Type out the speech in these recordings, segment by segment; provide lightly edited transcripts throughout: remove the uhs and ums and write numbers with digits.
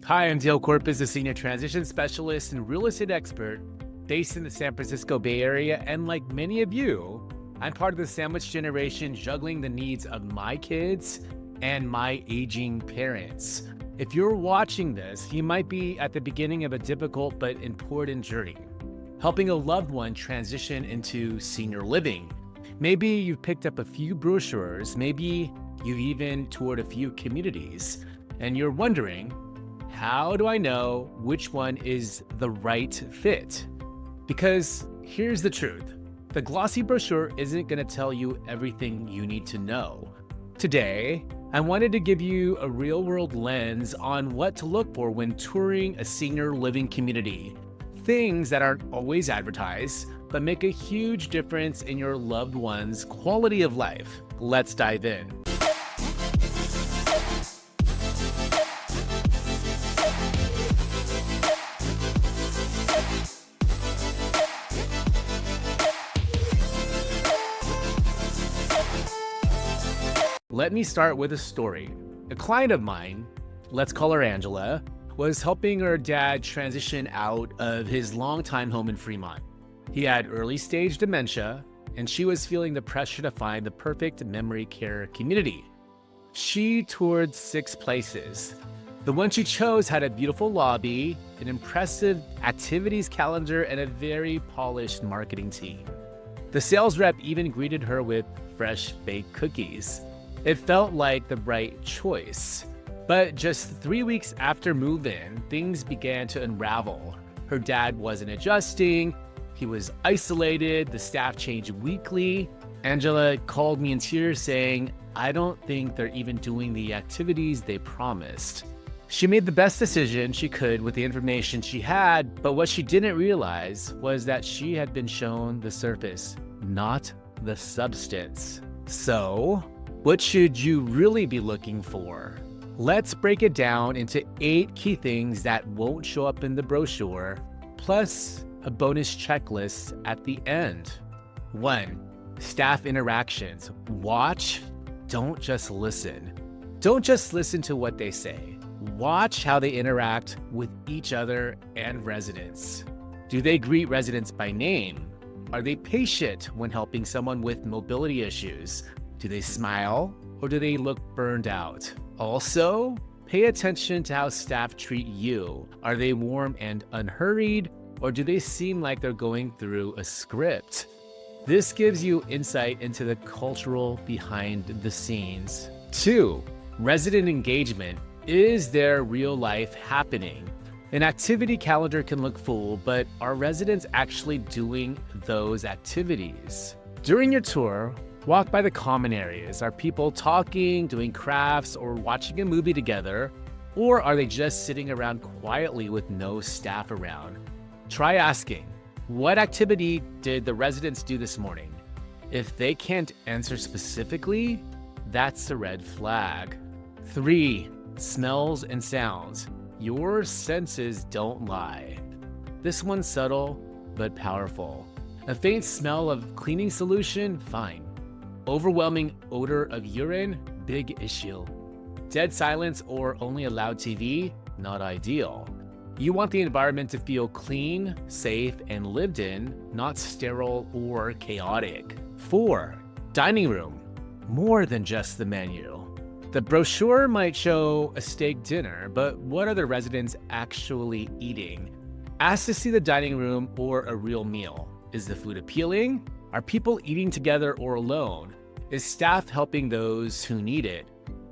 Hi, I'm Dale Corpus, a Senior Transition Specialist and real estate expert based in the San Francisco Bay Area. And like many of you, I'm part of the sandwich generation juggling the needs of my kids and my aging parents. If you're watching this, you might be at the beginning of a difficult but important journey, helping a loved one transition into senior living. Maybe you've picked up a few brochures, maybe you've even toured a few communities, and you're wondering, how do I know which one is the right fit? Because here's the truth. The glossy brochure isn't going to tell you everything you need to know. Today, I wanted to give you a real-world lens on what to look for when touring a senior living community. Things that aren't always advertised, but make a huge difference in your loved one's quality of life. Let's dive in. Let me start with a story. A client of mine, let's call her Angela, was helping her dad transition out of his longtime home in Fremont. He had early stage dementia, and she was feeling the pressure to find the perfect memory care community. She toured 6 places. The one she chose had a beautiful lobby, an impressive activities calendar, and a very polished marketing team. The sales rep even greeted her with fresh baked cookies. It felt like the right choice. But just 3 weeks after move-in, things began to unravel. Her dad wasn't adjusting, he was isolated, the staff changed weekly. Angela called me in tears saying, "I don't think they're even doing the activities they promised." She made the best decision she could with the information she had, but what she didn't realize was that she had been shown the surface, not the substance. So, what should you really be looking for? Let's break it down into 8 key things that won't show up in the brochure, plus a bonus checklist at the end. 1. Staff interactions. Watch, don't just listen. Don't just listen to what they say. Watch how they interact with each other and residents. Do they greet residents by name? Are they patient when helping someone with mobility issues? Do they smile or do they look burned out? Also, pay attention to how staff treat you. Are they warm and unhurried, or do they seem like they're going through a script? This gives you insight into the cultural behind the scenes. 2. Resident engagement. Is there real life happening? An activity calendar can look full, but are residents actually doing those activities? During your tour, walk by the common areas. Are people talking, doing crafts, or watching a movie together? Or are they just sitting around quietly with no staff around? Try asking, what activity did the residents do this morning? If they can't answer specifically, that's a red flag. 3. Smells and sounds. Your senses don't lie. This one's subtle, but powerful. A faint smell of cleaning solution, fine. Overwhelming odor of urine, big issue. Dead silence or only a loud TV, not ideal. You want the environment to feel clean, safe, and lived in, not sterile or chaotic. 4. Dining room. More than just the menu. The brochure might show a steak dinner, but what are the residents actually eating? Ask to see the dining room or a real meal. Is the food appealing? Are people eating together or alone? Is staff helping those who need it?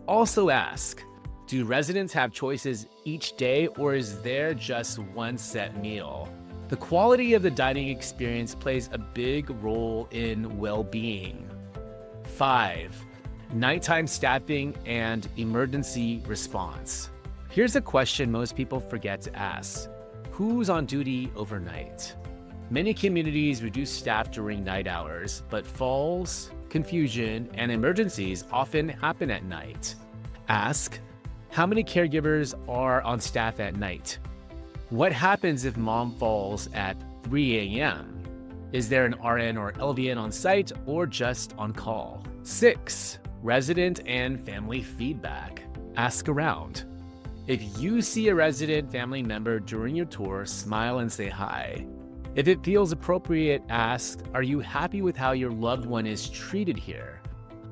Also ask, do residents have choices each day, or is there just one set meal? The quality of the dining experience plays a big role in well-being. 5. Nighttime staffing and emergency response. Here's a question most people forget to ask. Who's on duty overnight? Many communities reduce staff during night hours, but falls, confusion, and emergencies often happen at night. Ask, how many caregivers are on staff at night? What happens if mom falls at 3 a.m.? Is there an RN or LVN on site or just on call? 6. Resident and family feedback. Ask around. If you see a resident family member during your tour, smile and say hi. If it feels appropriate, ask, are you happy with how your loved one is treated here?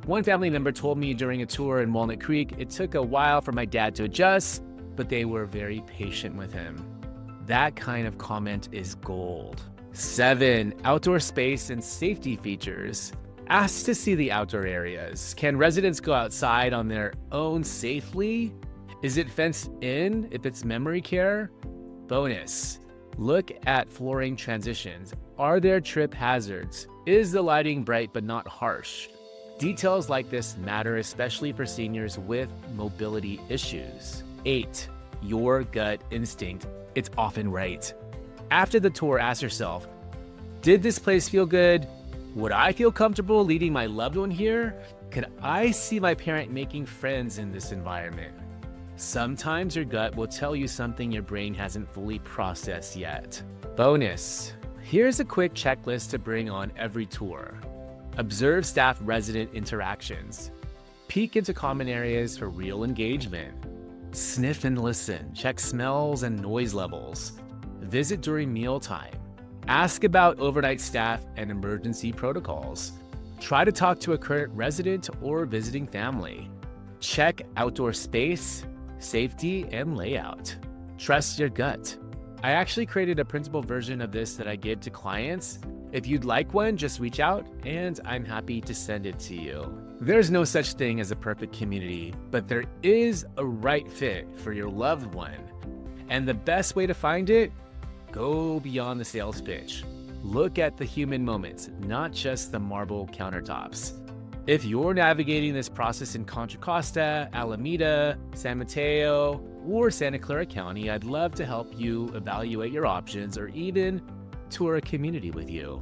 One family member told me during a tour in Walnut Creek, it took a while for my dad to adjust, but they were very patient with him. That kind of comment is gold. 7. Outdoor space and safety features. Ask to see the outdoor areas. Can residents go outside on their own safely? Is it fenced in if it's memory care? Bonus. Look at flooring transitions. Are there trip hazards? Is the lighting bright but not harsh? Details like this matter, especially for seniors with mobility issues. 8. Your gut instinct. It's often right. After the tour, ask yourself, did this place feel good? Would I feel comfortable leading my loved one here? Could I see my parent making friends in this environment? Sometimes your gut will tell you something your brain hasn't fully processed yet. Bonus. Here's a quick checklist to bring on every tour. Observe staff-resident interactions. Peek into common areas for real engagement. Sniff and listen. Check smells and noise levels. Visit during mealtime. Ask about overnight staff and emergency protocols. Try to talk to a current resident or visiting family. Check outdoor space, safety, and layout. Trust your gut. I actually created a printable version of this that I give to clients. If you'd like one, just reach out and I'm happy to send it to you. There's no such thing as a perfect community, but there is a right fit for your loved one. And the best way to find it? Go beyond the sales pitch. Look at the human moments, not just the marble countertops. If you're navigating this process in Contra Costa, Alameda, San Mateo, or Santa Clara County, I'd love to help you evaluate your options or even tour a community with you.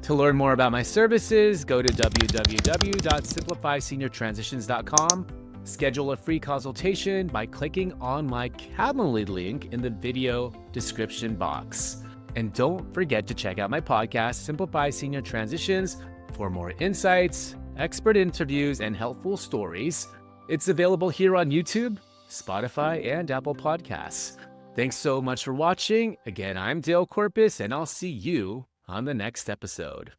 To learn more about my services, go to www.simplifyseniortransitions.com. Schedule a free consultation by clicking on my Calendly link in the video description box. And don't forget to check out my podcast, Simplify Senior Transitions, for more insights, expert interviews, and helpful stories. It's available here on YouTube, Spotify, and Apple Podcasts. Thanks so much for watching. Again, I'm Dale Corpus, and I'll see you on the next episode.